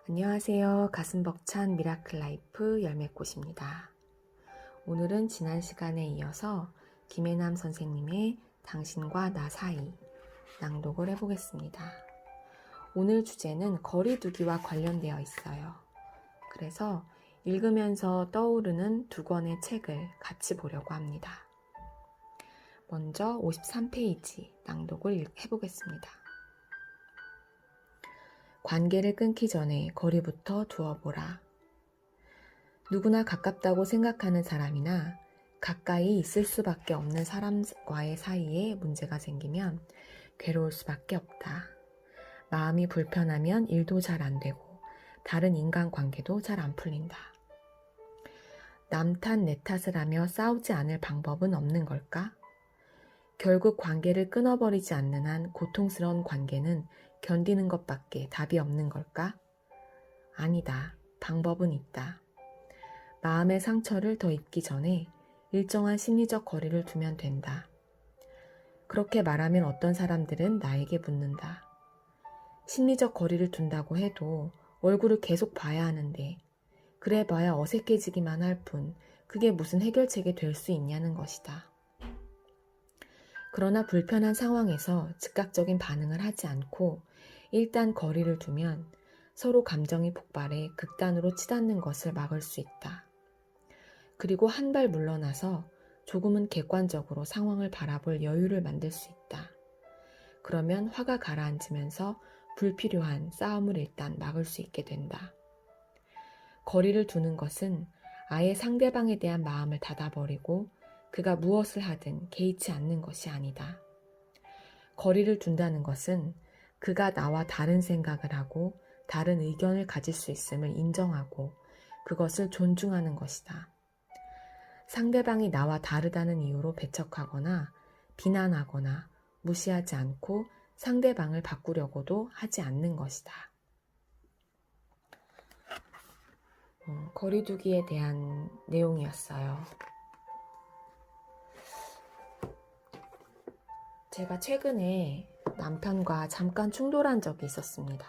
안녕하세요. 가슴 벅찬 미라클 라이프 열매꽃입니다. 오늘은 지난 시간에 이어서 김혜남 선생님의 당신과 나 사이 낭독을 해보겠습니다. 오늘 주제는 거리두기와 관련되어 있어요. 그래서 읽으면서 떠오르는 두 권의 책을 같이 보려고 합니다. 먼저 53페이지 낭독을 해보겠습니다. 관계를 끊기 전에 거리부터 두어보라. 누구나 가깝다고 생각하는 사람이나 가까이 있을 수밖에 없는 사람과의 사이에 문제가 생기면 괴로울 수밖에 없다. 마음이 불편하면 일도 잘 안 되고 다른 인간관계도 잘 안 풀린다. 남 탓 내 탓을 하며 싸우지 않을 방법은 없는 걸까? 결국 관계를 끊어버리지 않는 한 고통스러운 관계는 견디는 것밖에 답이 없는 걸까? 아니다. 방법은 있다. 마음의 상처를 더 입기 전에 일정한 심리적 거리를 두면 된다. 그렇게 말하면 어떤 사람들은 나에게 묻는다. 심리적 거리를 둔다고 해도 얼굴을 계속 봐야 하는데 그래 봐야 어색해지기만 할 뿐 그게 무슨 해결책이 될 수 있냐는 것이다. 그러나 불편한 상황에서 즉각적인 반응을 하지 않고 일단 거리를 두면 서로 감정이 폭발해 극단으로 치닫는 것을 막을 수 있다. 그리고 한 발 물러나서 조금은 객관적으로 상황을 바라볼 여유를 만들 수 있다. 그러면 화가 가라앉으면서 불필요한 싸움을 일단 막을 수 있게 된다. 거리를 두는 것은 아예 상대방에 대한 마음을 닫아버리고 그가 무엇을 하든 개의치 않는 것이 아니다. 거리를 둔다는 것은 그가 나와 다른 생각을 하고 다른 의견을 가질 수 있음을 인정하고 그것을 존중하는 것이다. 상대방이 나와 다르다는 이유로 배척하거나 비난하거나 무시하지 않고 상대방을 바꾸려고도 하지 않는 것이다. 거리두기에 대한 내용이었어요. 제가 최근에 남편과 잠깐 충돌한 적이 있었습니다.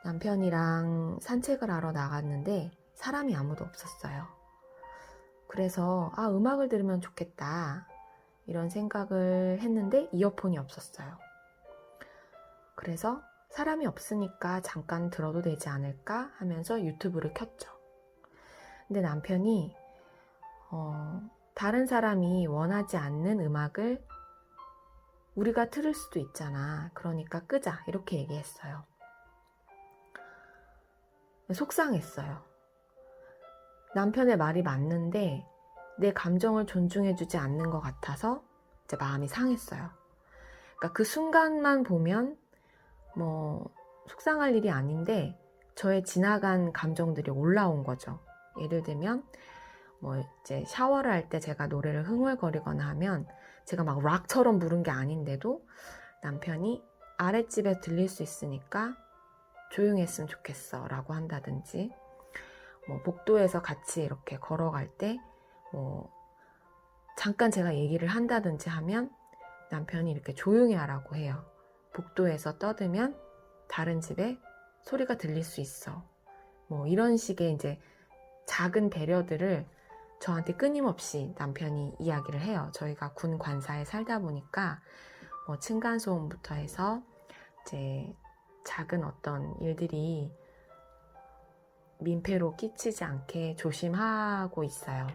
남편이랑 산책을 하러 나갔는데 사람이 아무도 없었어요. 그래서 음악을 들으면 좋겠다 이런 생각을 했는데 이어폰이 없었어요. 그래서 사람이 없으니까 잠깐 들어도 되지 않을까 하면서 유튜브를 켰죠. 근데 남편이 다른 사람이 원하지 않는 음악을 우리가 틀을 수도 있잖아. 그러니까 끄자 이렇게 얘기했어요. 속상했어요. 남편의 말이 맞는데 내 감정을 존중해주지 않는 것 같아서 이제 마음이 상했어요. 그러니까 그 순간만 보면 속상할 일이 아닌데 저의 지나간 감정들이 올라온 거죠. 예를 들면 이제 샤워를 할 때 제가 노래를 흥얼거리거나 하면 제가 막 락처럼 부른 게 아닌데도 남편이 아랫집에 들릴 수 있으니까 조용히 했으면 좋겠어 라고 한다든지 복도에서 같이 이렇게 걸어갈 때 잠깐 제가 얘기를 한다든지 하면 남편이 이렇게 조용히 하라고 해요. 복도에서 떠들면 다른 집에 소리가 들릴 수 있어. 이런 식의 이제 작은 배려들을 저한테 끊임없이 남편이 이야기를 해요. 저희가 군 관사에 살다 보니까 층간소음부터 해서 이제 작은 어떤 일들이 민폐로 끼치지 않게 조심하고 있어요.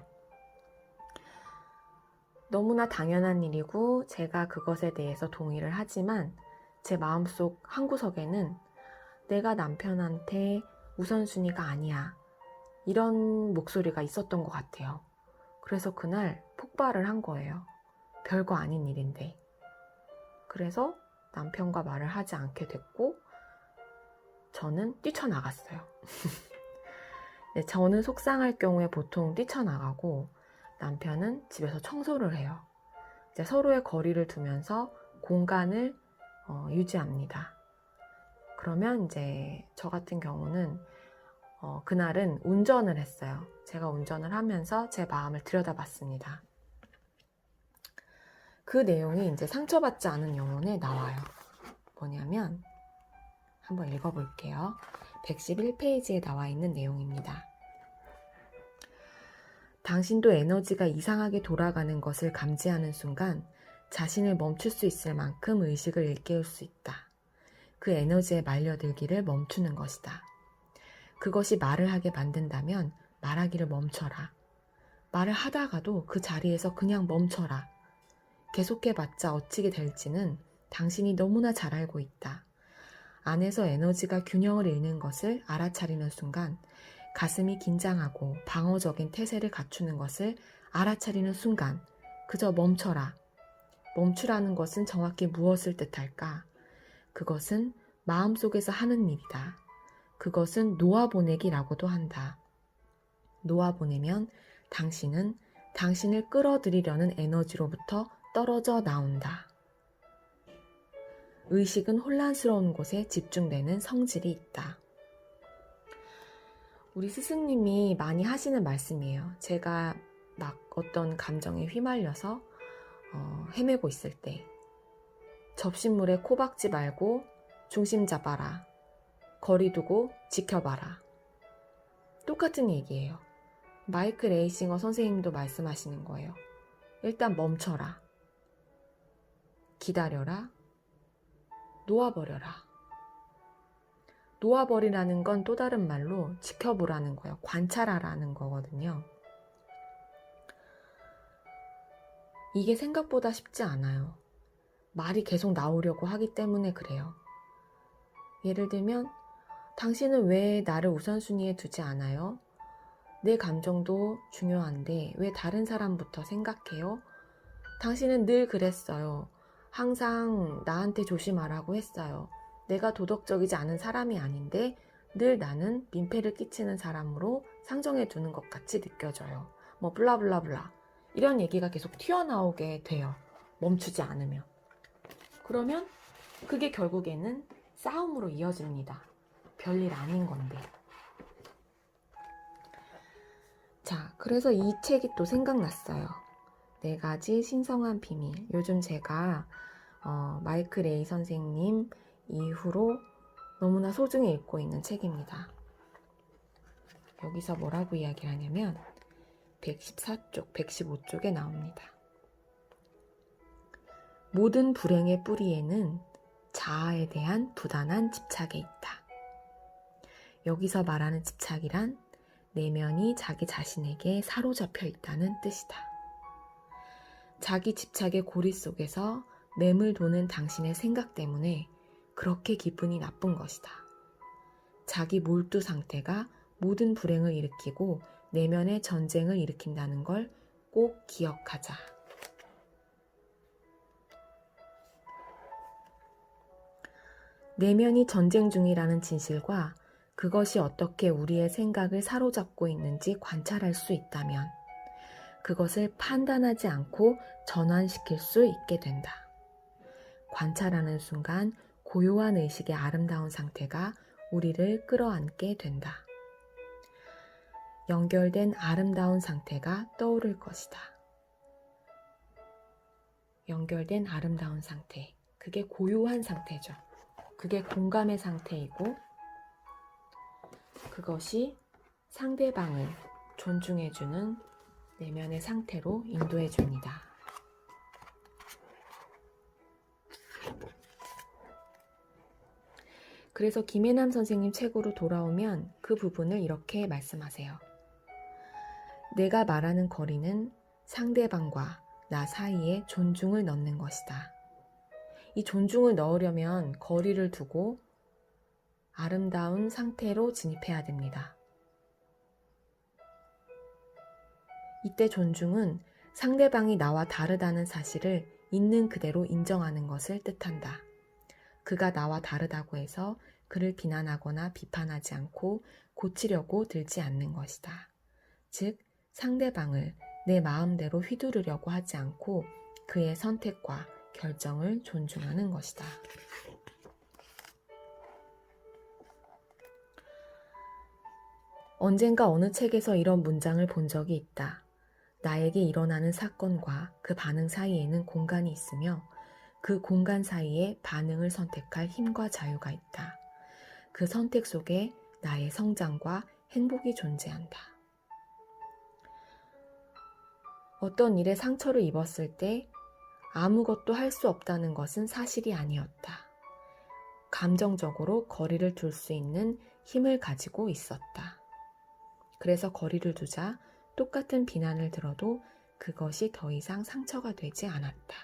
너무나 당연한 일이고 제가 그것에 대해서 동의를 하지만 제 마음속 한구석에는 내가 남편한테 우선순위가 아니야 이런 목소리가 있었던 것 같아요. 그래서 그날 폭발을 한 거예요. 별거 아닌 일인데. 그래서 남편과 말을 하지 않게 됐고 저는 뛰쳐나갔어요. 네, 저는 속상할 경우에 보통 뛰쳐나가고 남편은 집에서 청소를 해요. 이제 서로의 거리를 두면서 공간을 유지합니다. 그러면 이제 저 같은 경우는 그날은 운전을 했어요. 제가 운전을 하면서 제 마음을 들여다봤습니다. 그 내용이 이제 상처받지 않은 영혼에 나와요. 뭐냐면 한번 읽어볼게요. 111페이지에 나와 있는 내용입니다. 당신도 에너지가 이상하게 돌아가는 것을 감지하는 순간 자신을 멈출 수 있을 만큼 의식을 일깨울 수 있다. 그 에너지에 말려들기를 멈추는 것이다. 그것이 말을 하게 만든다면 말하기를 멈춰라. 말을 하다가도 그 자리에서 그냥 멈춰라. 계속해봤자 어찌게 될지는 당신이 너무나 잘 알고 있다. 안에서 에너지가 균형을 잃는 것을 알아차리는 순간, 가슴이 긴장하고 방어적인 태세를 갖추는 것을 알아차리는 순간 그저 멈춰라. 멈추라는 것은 정확히 무엇을 뜻할까? 그것은 마음속에서 하는 일이다. 그것은 놓아보내기라고도 한다. 놓아보내면 당신은 당신을 끌어들이려는 에너지로부터 떨어져 나온다. 의식은 혼란스러운 곳에 집중되는 성질이 있다. 우리 스승님이 많이 하시는 말씀이에요. 제가 막 어떤 감정에 휘말려서 헤매고 있을 때 접신물에 코 박지 말고 중심 잡아라. 거리 두고 지켜봐라. 똑같은 얘기예요. 마이클 에이싱어 선생님도 말씀하시는 거예요. 일단 멈춰라. 기다려라. 놓아버려라. 놓아버리라는 건 또 다른 말로 지켜보라는 거예요. 관찰하라는 거거든요. 이게 생각보다 쉽지 않아요. 말이 계속 나오려고 하기 때문에 그래요. 예를 들면 당신은 왜 나를 우선순위에 두지 않아요? 내 감정도 중요한데 왜 다른 사람부터 생각해요? 당신은 늘 그랬어요. 항상 나한테 조심하라고 했어요. 내가 도덕적이지 않은 사람이 아닌데 늘 나는 민폐를 끼치는 사람으로 상정해 두는 것 같이 느껴져요. 뭐 블라블라블라 이런 얘기가 계속 튀어나오게 돼요. 멈추지 않으면. 그러면 그게 결국에는 싸움으로 이어집니다. 별일 아닌 건데. 자, 그래서 이 책이 또 생각났어요. 4가지 신성한 비밀. 요즘 제가 마이클 에이 선생님 이후로 너무나 소중히 읽고 있는 책입니다. 여기서 뭐라고 이야기를 하냐면 114쪽, 115쪽에 나옵니다. 모든 불행의 뿌리에는 자아에 대한 부단한 집착이 있다. 여기서 말하는 집착이란 내면이 자기 자신에게 사로잡혀 있다는 뜻이다. 자기 집착의 고리 속에서 맴을 도는 당신의 생각 때문에 그렇게 기분이 나쁜 것이다. 자기 몰두 상태가 모든 불행을 일으키고 내면의 전쟁을 일으킨다는 걸 꼭 기억하자. 내면이 전쟁 중이라는 진실과 그것이 어떻게 우리의 생각을 사로잡고 있는지 관찰할 수 있다면 그것을 판단하지 않고 전환시킬 수 있게 된다. 관찰하는 순간 고요한 의식의 아름다운 상태가 우리를 끌어안게 된다. 연결된 아름다운 상태가 떠오를 것이다. 연결된 아름다운 상태. 그게 고요한 상태죠. 그게 공감의 상태이고 그것이 상대방을 존중해주는 내면의 상태로 인도해줍니다. 그래서 김혜남 선생님 책으로 돌아오면 그 부분을 이렇게 말씀하세요. 내가 말하는 거리는 상대방과 나 사이에 존중을 넣는 것이다. 이 존중을 넣으려면 거리를 두고 아름다운 상태로 진입해야 됩니다. 이때 존중은 상대방이 나와 다르다는 사실을 있는 그대로 인정하는 것을 뜻한다. 그가 나와 다르다고 해서 그를 비난하거나 비판하지 않고 고치려고 들지 않는 것이다. 즉, 상대방을 내 마음대로 휘두르려고 하지 않고 그의 선택과 결정을 존중하는 것이다. 언젠가 어느 책에서 이런 문장을 본 적이 있다. 나에게 일어나는 사건과 그 반응 사이에는 공간이 있으며 그 공간 사이에 반응을 선택할 힘과 자유가 있다. 그 선택 속에 나의 성장과 행복이 존재한다. 어떤 일에 상처를 입었을 때 아무것도 할 수 없다는 것은 사실이 아니었다. 감정적으로 거리를 둘 수 있는 힘을 가지고 있었다. 그래서 거리를 두자 똑같은 비난을 들어도 그것이 더 이상 상처가 되지 않았다.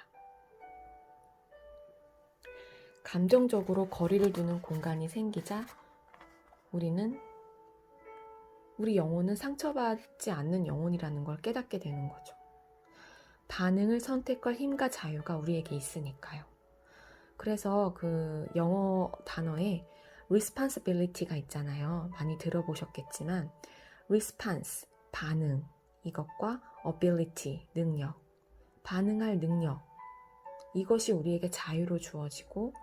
감정적으로 거리를 두는 공간이 생기자 우리 영혼은 상처받지 않는 영혼이라는 걸 깨닫게 되는 거죠. 반응을 선택할 힘과 자유가 우리에게 있으니까요. 그래서 그 영어 단어에 responsibility가 있잖아요. 많이 들어보셨겠지만 response, 반응, 이것과 ability, 능력, 반응할 능력, 이것이 우리에게 자유로 주어지고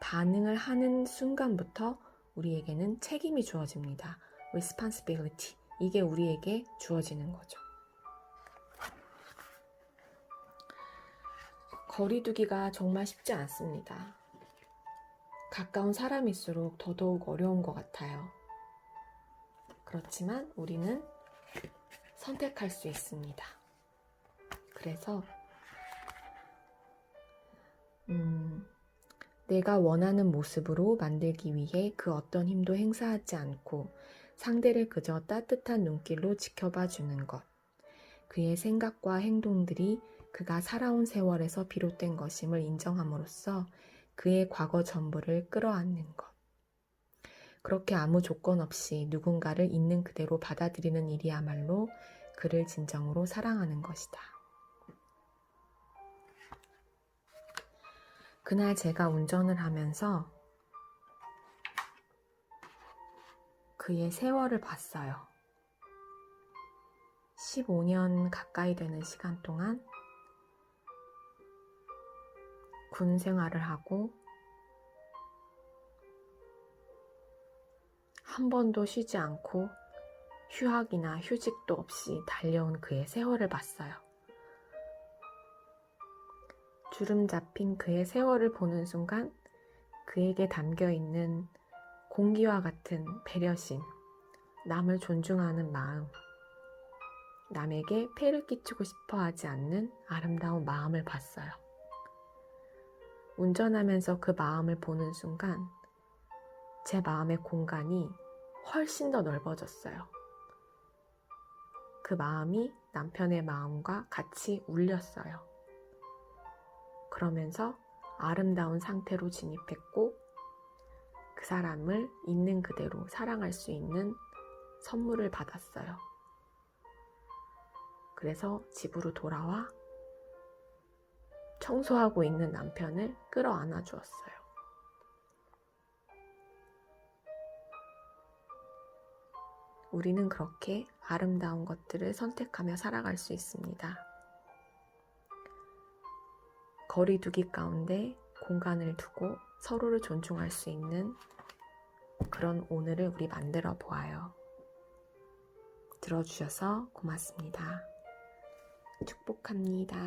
반응을 하는 순간부터 우리에게는 책임이 주어집니다. responsibility, 이게 우리에게 주어지는 거죠. 거리두기가 정말 쉽지 않습니다. 가까운 사람일수록 더더욱 어려운 것 같아요. 그렇지만 우리는 선택할 수 있습니다. 그래서 내가 원하는 모습으로 만들기 위해 그 어떤 힘도 행사하지 않고 상대를 그저 따뜻한 눈길로 지켜봐 주는 것. 그의 생각과 행동들이 그가 살아온 세월에서 비롯된 것임을 인정함으로써 그의 과거 전부를 끌어안는 것. 그렇게 아무 조건 없이 누군가를 있는 그대로 받아들이는 일이야말로 그를 진정으로 사랑하는 것이다. 그날 제가 운전을 하면서 그의 세월을 봤어요. 15년 가까이 되는 시간 동안 군 생활을 하고 한 번도 쉬지 않고 휴학이나 휴직도 없이 달려온 그의 세월을 봤어요. 주름 잡힌 그의 세월을 보는 순간 그에게 담겨있는 공기와 같은 배려심, 남을 존중하는 마음, 남에게 폐를 끼치고 싶어 하지 않는 아름다운 마음을 봤어요. 운전하면서 그 마음을 보는 순간 제 마음의 공간이 훨씬 더 넓어졌어요. 그 마음이 남편의 마음과 같이 울렸어요. 그러면서 아름다운 상태로 진입했고 그 사람을 있는 그대로 사랑할 수 있는 선물을 받았어요. 그래서 집으로 돌아와 청소하고 있는 남편을 끌어안아 주었어요. 우리는 그렇게 아름다운 것들을 선택하며 살아갈 수 있습니다. 거리두기 가운데 공간을 두고 서로를 존중할 수 있는 그런 오늘을 우리 만들어 보아요. 들어주셔서 고맙습니다. 축복합니다.